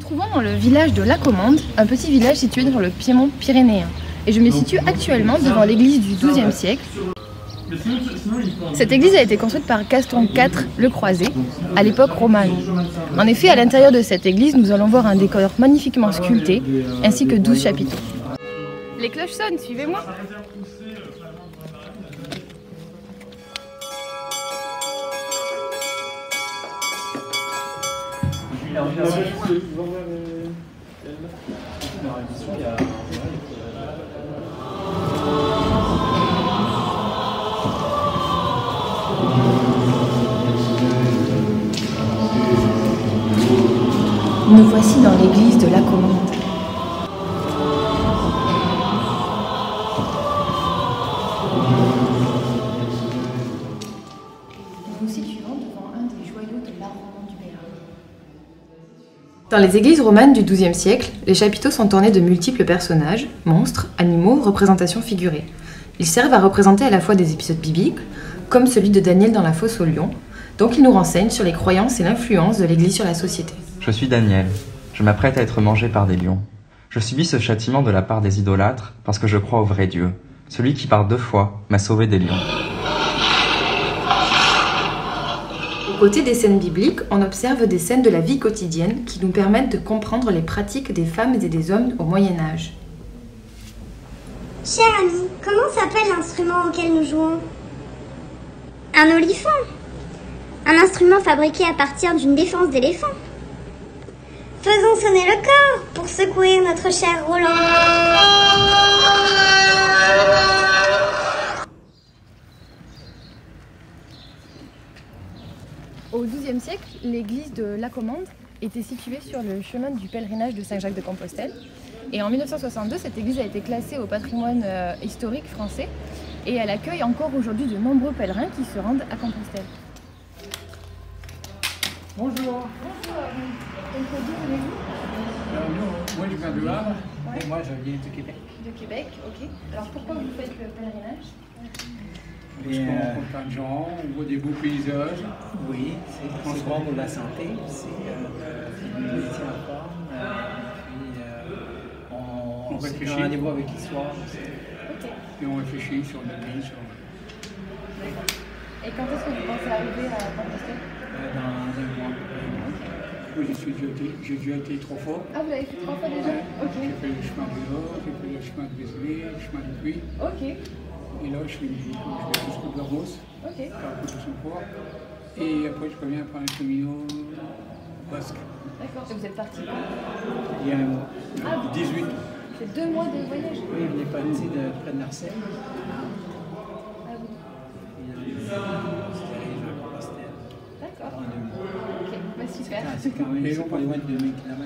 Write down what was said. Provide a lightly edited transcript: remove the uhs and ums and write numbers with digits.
trouvons dans le village de La Commande, un petit village situé dans le Piémont pyrénéen. Et je me situe actuellement devant l'église du XIIe siècle. Cette église a été construite par Gaston IV le Croisé, à l'époque romane. En effet, à l'intérieur de cette église, nous allons voir un décor magnifiquement sculpté, ainsi que 12 chapiteaux. Les cloches sonnent, suivez-moi. Nous voici dans l'église de La Commande. Nous nous situons devant un des joyaux de l'art roman du Béarn. Dans les églises romanes du XIIe siècle, les chapiteaux sont ornés de multiples personnages, monstres, animaux, représentations figurées. Ils servent à représenter à la fois des épisodes bibliques, comme celui de Daniel dans la fosse aux lions, donc ils nous renseignent sur les croyances et l'influence de l'Église sur la société. Je suis Daniel. Je m'apprête à être mangé par des lions. Je subis ce châtiment de la part des idolâtres parce que je crois au vrai Dieu, celui qui par 2 fois m'a sauvé des lions. Aux côtés des scènes bibliques, on observe des scènes de la vie quotidienne qui nous permettent de comprendre les pratiques des femmes et des hommes au Moyen-Âge. Cher ami, comment s'appelle l'instrument auquel nous jouons? Un olifant. Un instrument fabriqué à partir d'une défense d'éléphant. Faisons sonner le corps pour secouer notre cher Roland. Au XIIe siècle, l'église de La Commande était située sur le chemin du pèlerinage de Saint-Jacques-de-Compostelle. Et en 1962, cette église a été classée au patrimoine historique français et elle accueille encore aujourd'hui de nombreux pèlerins qui se rendent à Compostelle. Bonjour. Bonjour. Moi je viens de Havre et moi je viens de Québec. De Québec, ok. Alors pourquoi vous faites le pèlerinage? Parce qu'on rencontre plein de gens, on voit des beaux paysages. Oui, c'est bon pour la santé, c'est le métier en forme. On réfléchit. fait un rendez-vous avec l'histoire. Et on réfléchit sur l'église. D'accord. Et quand est-ce que vous pensez arriver à Compostelle? Dans un mois. Oui, j'ai déjà été 3 fois. Ah, vous l'avez fait 3 fois déjà? Ok. J'ai fait le chemin du Nord, j'ai fait le chemin de Vézelay, le chemin du Puy. Ok. Et là, je vais jusqu'au de la Beauce, Ok. par contre, son poids. Et après, je reviens par un cheminot basque. D'accord. Et vous êtes parti quand? Il y a un mois, 18. C'est 2 mois de voyage? Oui, on est parti près de Marseille. Ah oui. C'était arrivé à Compostelle. D'accord. En 2 mois. Ok, bah super. C'est quand même pas loin de 2000 km.